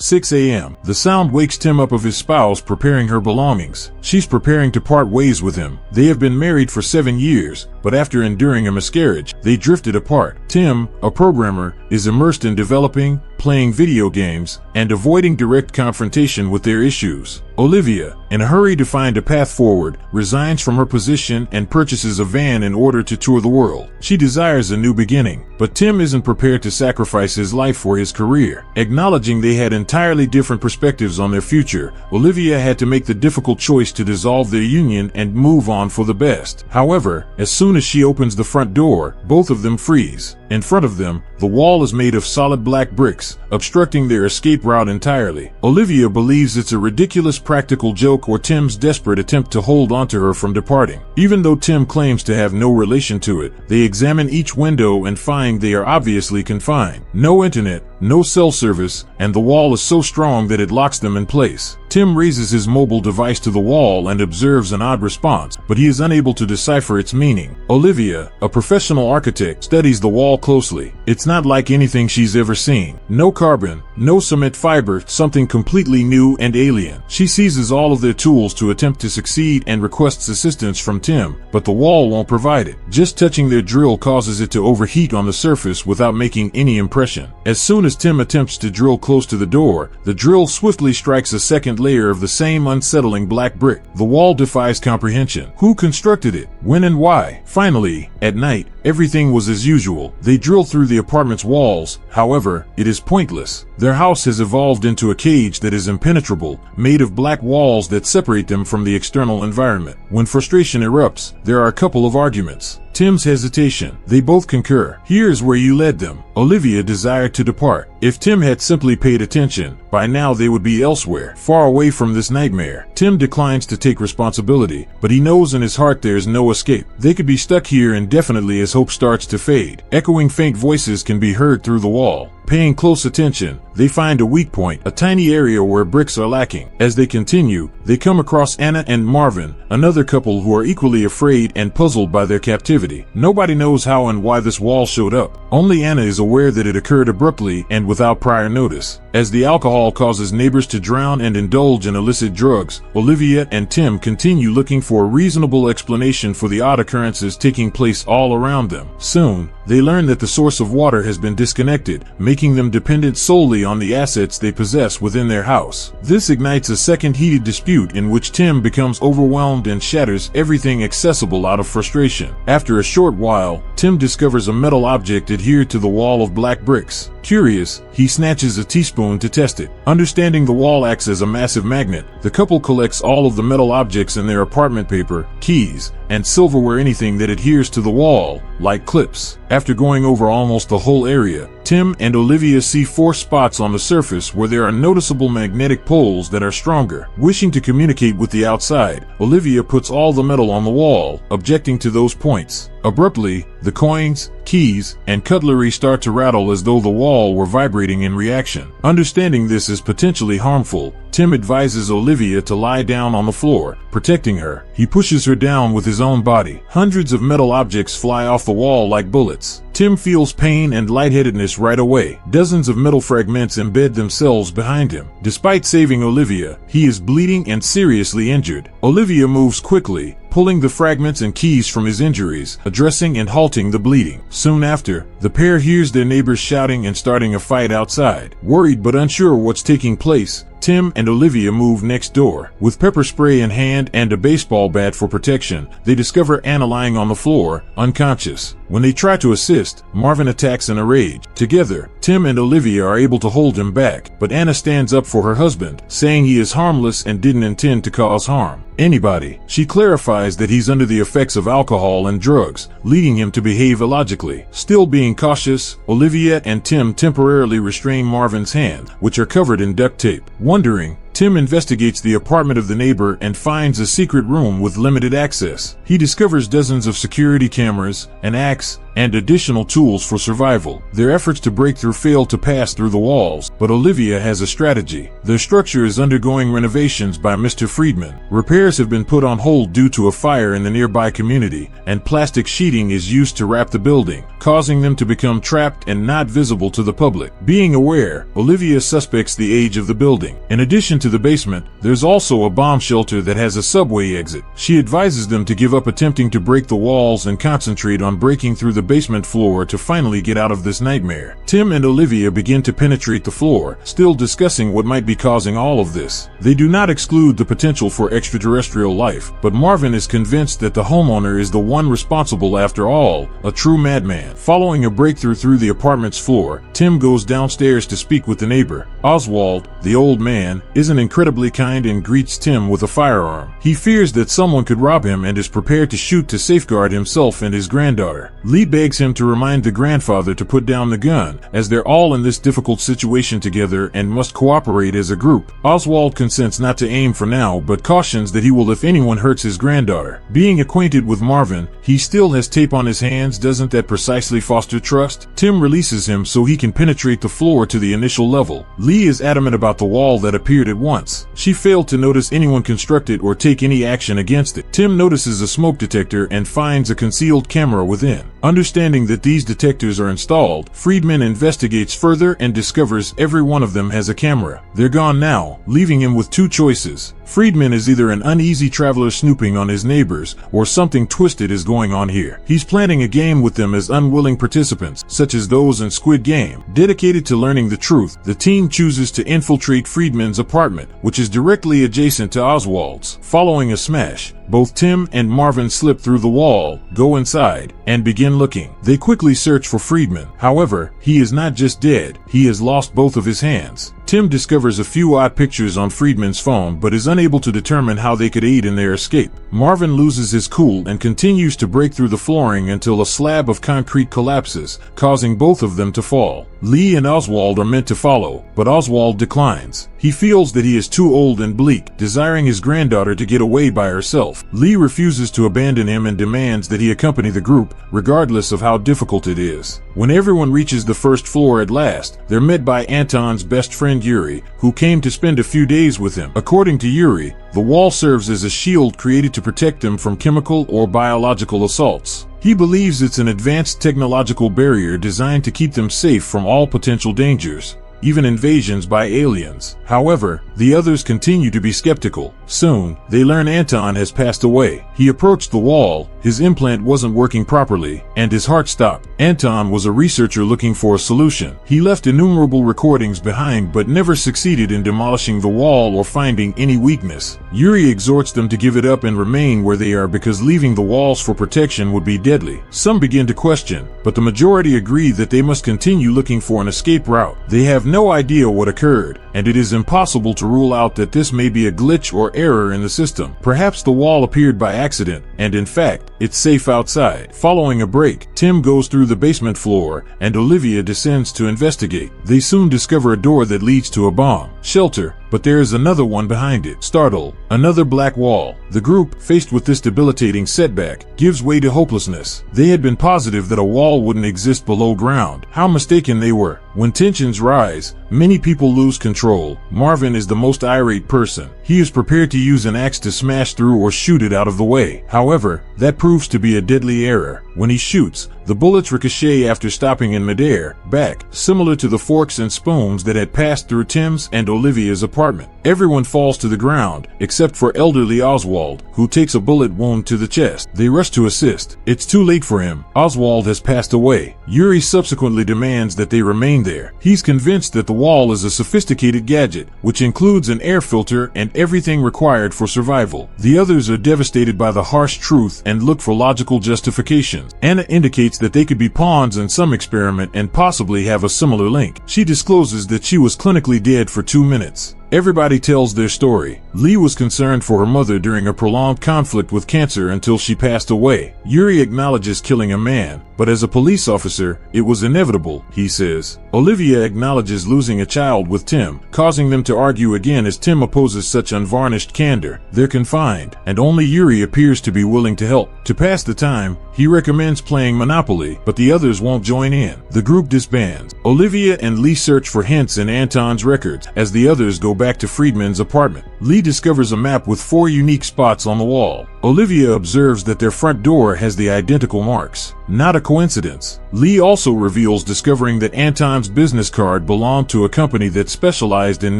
6 a.m. The sound wakes Tim up of his spouse preparing her belongings. She's preparing to part ways with him. They have been married for 7 years, but after enduring a miscarriage, they drifted apart. Tim, a programmer, is immersed in developing, playing video games, and avoiding direct confrontation with their issues. Olivia, in a hurry to find a path forward, resigns from her position and purchases a van in order to tour the world. She desires a new beginning, but Tim isn't prepared to sacrifice his life for his career. Acknowledging they had entirely different perspectives on their future, Olivia had to make the difficult choice to dissolve their union and move on for the best. However, as soon as she opens the front door, both of them freeze. In front of them, the wall is made of solid black bricks, obstructing their escape route entirely. Olivia believes it's a ridiculous practical joke or Tim's desperate attempt to hold onto her from departing. Even though Tim claims to have no relation to it, they examine each window and find they are obviously confined. No internet, no cell service, and the wall is so strong that it locks them in place. Tim raises his mobile device to the wall and observes an odd response, but he is unable to decipher its meaning. Olivia, a professional architect, studies the wall closely. It's not like anything she's ever seen. No carbon, no cement fiber, something completely new and alien. She seizes all of their tools to attempt to succeed and requests assistance from Tim, but the wall won't provide it. Just touching their drill causes it to overheat on the surface without making any impression. As soon as Tim attempts to drill close to the door, the drill swiftly strikes a second layer of the same unsettling black brick. The wall defies comprehension. Who constructed it? When and why? Finally, at night, everything was as usual. They drill through the apartment's walls. However, it is pointless. Their house has evolved into a cage that is impenetrable, made of black walls that separate them from the external environment. When frustration erupts, there are a couple of arguments. Tim's hesitation. They both concur. Here's where you led them. Olivia desired to depart. If Tim had simply paid attention, by now they would be elsewhere, far away from this nightmare. Tim declines to take responsibility, but he knows in his heart there's no escape. They could be stuck here indefinitely as hope starts to fade. Echoing faint voices can be heard through the wall. Paying close attention, they find a weak point, a tiny area where bricks are lacking. As they continue, they come across Anna and Marvin, another couple who are equally afraid and puzzled by their captivity. Nobody knows how and why this wall showed up. Only Anna is aware that it occurred abruptly and without prior notice. As the alcohol causes neighbors to drown and indulge in illicit drugs, Olivia and Tim continue looking for a reasonable explanation for the odd occurrences taking place all around them. Soon, they learn that the source of water has been disconnected, making them dependent solely on the assets they possess within their house. This ignites a second heated dispute in which Tim becomes overwhelmed and shatters everything accessible out of frustration. After a short while, Tim discovers a metal object adhered to the wall of black bricks. Curious, he snatches a teaspoon to test it. Understanding the wall acts as a massive magnet, the couple collects all of the metal objects in their apartment: paper, keys, and silverware, anything that adheres to the wall, like clips. After going over almost the whole area, Tim and Olivia see 4 spots on the surface where there are noticeable magnetic poles that are stronger. Wishing to communicate with the outside, Olivia puts all the metal on the wall, objecting to those points. Abruptly, the coins, keys, and cutlery start to rattle as though the wall were vibrating in reaction. Understanding this is potentially harmful, Tim advises Olivia to lie down on the floor, protecting her. He pushes her down with his own body. Hundreds of metal objects fly off the wall like bullets. Tim feels pain and lightheadedness right away. Dozens of metal fragments embed themselves behind him. Despite saving Olivia, he is bleeding and seriously injured. Olivia moves quickly, pulling the fragments and keys from his injuries, addressing and halting the bleeding. Soon after, the pair hears their neighbors shouting and starting a fight outside. Worried but unsure what's taking place, Tim and Olivia move next door. With pepper spray in hand and a baseball bat for protection, they discover Anna lying on the floor, unconscious. When they try to assist, Marvin attacks in a rage. Together, Tim and Olivia are able to hold him back, but Anna stands up for her husband, saying he is harmless and didn't intend to cause harm. Anybody. She clarifies that he's under the effects of alcohol and drugs, leading him to behave illogically. Still being cautious, Olivia and Tim temporarily restrain Marvin's hands, which are covered in duct tape. Wondering, Tim investigates the apartment of the neighbor and finds a secret room with limited access. He discovers dozens of security cameras, an axe, and additional tools for survival. Their efforts to break through fail to pass through the walls, but Olivia has a strategy. Their structure is undergoing renovations by Mr. Friedman. Repairs have been put on hold due to a fire in the nearby community, and plastic sheeting is used to wrap the building, causing them to become trapped and not visible to the public. Being aware, Olivia suspects the age of the building. In addition to the basement, there's also a bomb shelter that has a subway exit. She advises them to give up attempting to break the walls and concentrate on breaking through the basement floor to finally get out of this nightmare. Tim and Olivia begin to penetrate the floor, still discussing what might be causing all of this. They do not exclude the potential for extraterrestrial life, but Marvin is convinced that the homeowner is the one responsible after all, a true madman. Following a breakthrough through the apartment's floor, Tim goes downstairs to speak with the neighbor. Oswald, the old man, isn't incredibly kind and greets Tim with a firearm. He fears that someone could rob him and is prepared to shoot to safeguard himself and his granddaughter. Lee begs him to remind the grandfather to put down the gun, as they're all in this difficult situation together and must cooperate as a group. Oswald consents not to aim for now, but cautions that he will if anyone hurts his granddaughter. Being acquainted with Marvin, he still has tape on his hands. Doesn't that precisely foster trust? Tim releases him so he can penetrate the floor to the initial level. Lee is adamant about the wall that appeared at once. She failed to notice anyone construct it or take any action against it. Tim notices a smoke detector and finds a concealed camera within. Understanding that these detectors are installed, Friedman investigates further and discovers every one of them has a camera. They're gone now, leaving him with two choices. Friedman is either an uneasy traveler snooping on his neighbors, or something twisted is going on here. He's planning a game with them as unwilling participants, such as those in Squid Game. Dedicated to learning the truth, the team chooses to infiltrate Friedman's apartment, which is directly adjacent to Oswald's. Following a smash, both Tim and Marvin slip through the wall, go inside, and begin looking. They quickly search for Friedman. However, he is not just dead, he has lost both of his hands. Tim discovers a few odd pictures on Friedman's phone but is unable to determine how they could aid in their escape. Marvin loses his cool and continues to break through the flooring until a slab of concrete collapses, causing both of them to fall. Lee and Oswald are meant to follow, but Oswald declines. He feels that he is too old and bleak, desiring his granddaughter to get away by herself. Lee refuses to abandon him and demands that he accompany the group, regardless of how difficult it is. When everyone reaches the first floor at last, they're met by Anton's best friend Yuri, who came to spend a few days with him. According to Yuri, the wall serves as a shield created to protect them from chemical or biological assaults. He believes it's an advanced technological barrier designed to keep them safe from all potential dangers, even invasions by aliens. However, the others continue to be skeptical. Soon, they learn Anton has passed away. He approached the wall, his implant wasn't working properly, and his heart stopped. Anton was a researcher looking for a solution. He left innumerable recordings behind but never succeeded in demolishing the wall or finding any weakness. Yuri exhorts them to give it up and remain where they are because leaving the walls for protection would be deadly. Some begin to question, but the majority agree that they must continue looking for an escape route. They have no idea what occurred, and it is impossible to rule out that this may be a glitch or error in the system. Perhaps the wall appeared by accident, and in fact, it's safe outside. Following a break, Tim goes through the basement floor, and Olivia descends to investigate. They soon discover a door that leads to a bomb shelter, but there is another one behind it. Startled, another black wall. The group, faced with this debilitating setback, gives way to hopelessness. They had been positive that a wall wouldn't exist below ground. How mistaken they were. When tensions rise, many people lose control. Marvin is the most irate person. He is prepared to use an axe to smash through or shoot it out of the way. However, that proves to be a deadly error. When he shoots, the bullets ricochet after stopping in midair, back, similar to the forks and spoons that had passed through Tim's and Olivia's apartment. Everyone falls to the ground, except for elderly Oswald, who takes a bullet wound to the chest. They rush to assist. It's too late for him. Oswald has passed away. Yuri subsequently demands that they remain there. He's convinced that the wall is a sophisticated gadget, which includes an air filter and everything required for survival. The others are devastated by the harsh truth and look for logical justifications. Anna indicates that they could be pawns in some experiment and possibly have a similar link. She discloses that she was clinically dead for 2 minutes. Everybody tells their story. Lee was concerned for her mother during a prolonged conflict with cancer until she passed away. Yuri acknowledges killing a man, but as a police officer, it was inevitable, he says. Olivia acknowledges losing a child with Tim, causing them to argue again as Tim opposes such unvarnished candor. They're confined, and only Yuri appears to be willing to help. To pass the time, he recommends playing Monopoly, but the others won't join in. The group disbands. Olivia and Lee search for hints in Anton's records as the others go back to Friedman's apartment. Lee discovers a map with 4 unique spots on the wall. Olivia observes that their front door has the identical marks. Not a coincidence. Lee also reveals discovering that Anton's business card belonged to a company that specialized in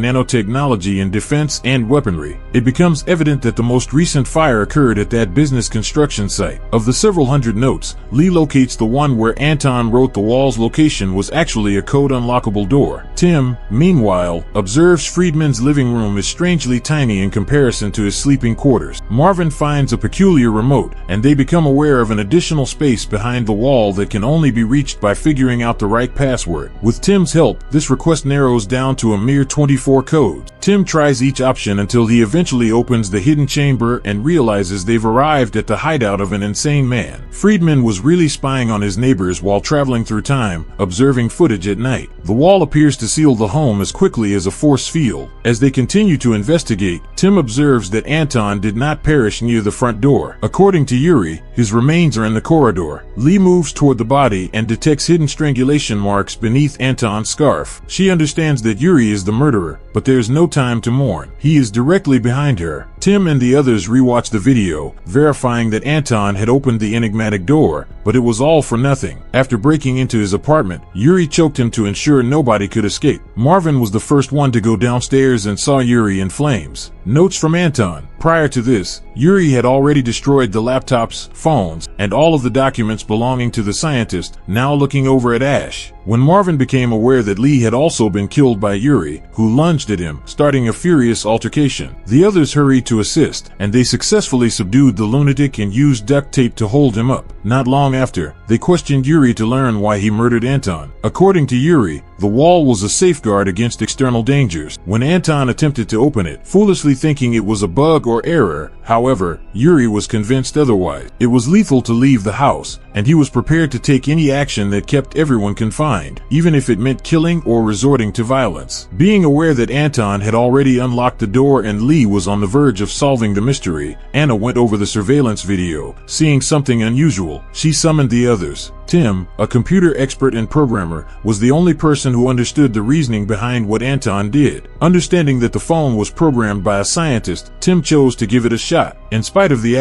nanotechnology in defense and weaponry. It becomes evident that the most recent fire occurred at that business construction site. Of the several hundred notes, Lee locates the one where Anton wrote the wall's location was actually a code unlockable door. Tim, meanwhile, observes Friedman's living room is strangely tiny in comparison to his sleeping quarters. Marvin finds a peculiar remote, and they become aware of an additional space behind the wall that can only be reached by figuring out the right password. With Tim's help, this request narrows down to a mere 24 codes. Tim tries each option until he eventually opens the hidden chamber and realizes they've arrived at the hideout of an insane man. Friedman was really spying on his neighbors while traveling through time, observing footage at night. The wall appears to seal the home as quickly as a force field. As they continue to investigate, Tim observes that Anton did not perish near the front door. According to Yuri, his remains are in the corridor. Lee moves toward the body and detects hidden strangulation marks beneath Anton's scarf. She understands that Yuri is the murderer, but there's no time to mourn. He is directly behind her. Tim and the others rewatch the video, verifying that Anton had opened the enigmatic door, but it was all for nothing. After breaking into his apartment, Yuri choked him to ensure nobody could escape. Marvin was the first one to go downstairs and saw Yuri in flames. Notes from Anton. Prior to this, Yuri had already destroyed the laptops, phones, and all of the documents belonging to the scientist, now looking over at Ash. When Marvin became aware that Lee had also been killed by Yuri, who lunged at him, starting a furious altercation, the others hurried to assist, and they successfully subdued the lunatic and used duct tape to hold him up. Not long after, they questioned Yuri to learn why he murdered Anton. According to Yuri, the wall was a safeguard against external dangers. When Anton attempted to open it, foolishly thinking it was a bug or error, however, Yuri was convinced otherwise. It was lethal to leave the house, and he was prepared to take any action that kept everyone confined, even if it meant killing or resorting to violence. Being aware that Anton had already unlocked the door and Lee was on the verge of solving the mystery, Anna went over the surveillance video. Seeing something unusual, she summoned the others. Tim, a computer expert and programmer, was the only person who understood the reasoning behind what Anton did. Understanding that the phone was programmed by a scientist, Tim chose to give it a shot. In spite of the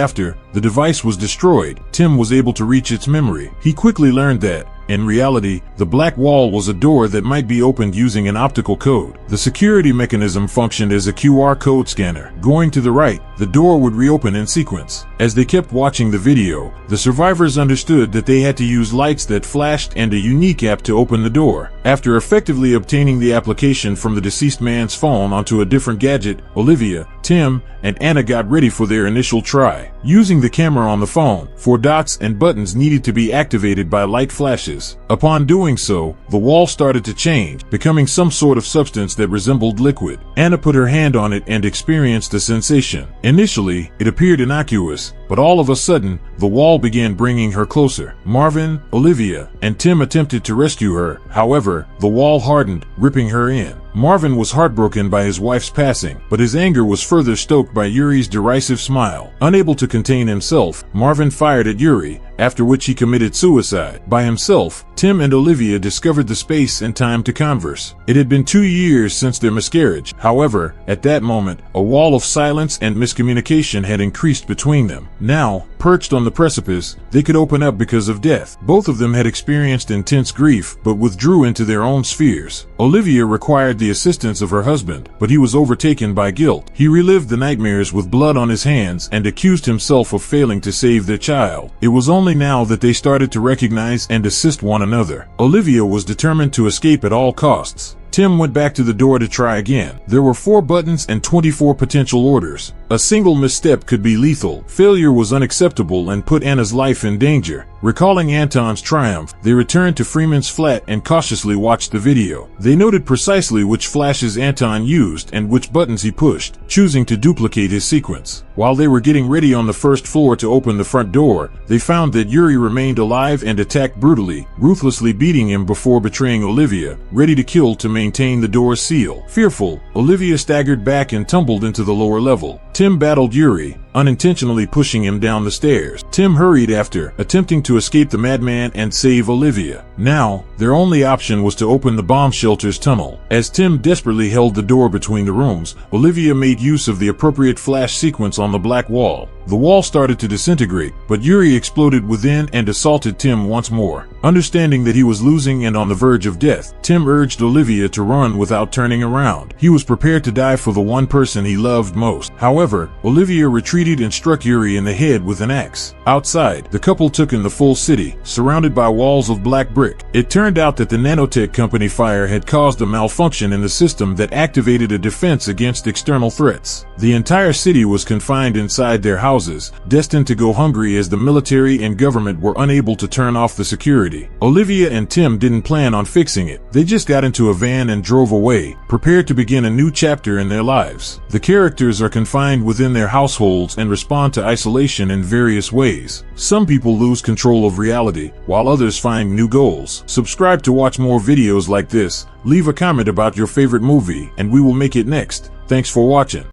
device was destroyed. Tim was able to reach its memory. He quickly learned that, in reality, the black wall was a door that might be opened using an optical code. The security mechanism functioned as a QR code scanner. Going to the right, the door would reopen in sequence. As they kept watching the video, the survivors understood that they had to use lights that flashed and a unique app to open the door. After effectively obtaining the application from the deceased man's phone onto a different gadget, Olivia, Tim, and Anna got ready for their initial try. Using the camera on the phone, 4 dots and buttons needed to be activated by light flashes. Upon doing so, the wall started to change, becoming some sort of substance that resembled liquid. Anna put her hand on it and experienced a sensation. Initially, it appeared innocuous, but all of a sudden, the wall began bringing her closer. Marvin, Olivia, and Tim attempted to rescue her. However, the wall hardened, ripping her in. Marvin was heartbroken by his wife's passing, but his anger was further stoked by Yuri's derisive smile. Unable to contain himself, Marvin fired at Yuri, after which he committed suicide. By himself, Tim and Olivia discovered the space and time to converse. It had been 2 years since their miscarriage. However, at that moment, a wall of silence and miscommunication had increased between them. Now, perched on the precipice, they could open up because of death. Both of them had experienced intense grief, but withdrew into their own spheres. Olivia required the assistance of her husband, but he was overtaken by guilt. He relived the nightmares with blood on his hands and accused himself of failing to save their child. It was only now that they started to recognize and assist one another. Olivia was determined to escape at all costs. Tim went back to the door to try again. There were 4 buttons and 24 potential orders. A single misstep could be lethal. Failure was unacceptable and put Anna's life in danger. Recalling Anton's triumph, they returned to Freeman's flat and cautiously watched the video. They noted precisely which flashes Anton used and which buttons he pushed, choosing to duplicate his sequence. While they were getting ready on the first floor to open the front door, they found that Yuri remained alive and attacked brutally, ruthlessly beating him before betraying Olivia, ready to kill to maintain the door's seal. Fearful, Olivia staggered back and tumbled into the lower level. Tim battled Yuri, unintentionally pushing him down the stairs. Tim hurried after, attempting to escape the madman and save Olivia. Now, their only option was to open the bomb shelter's tunnel. As Tim desperately held the door between the rooms, Olivia made use of the appropriate flash sequence on the black wall. The wall started to disintegrate, but Yuri exploded within and assaulted Tim once more. Understanding that he was losing and on the verge of death, Tim urged Olivia to run without turning around. He was prepared to die for the one person he loved most. However, Olivia retreated and struck Yuri in the head with an axe. Outside, the couple took in the full city, surrounded by walls of black brick. It turned out that the nanotech company fire had caused a malfunction in the system that activated a defense against external threats. The entire city was confined inside their houses, destined to go hungry as the military and government were unable to turn off the security. Olivia and Tim didn't plan on fixing it. They just got into a van and drove away, prepared to begin a new chapter in their lives. The characters are confined within their households and respond to isolation in various ways. Some people lose control of reality, while others find new goals. Subscribe to watch more videos like this, leave a comment about your favorite movie, and we will make it next. Thanks for watching.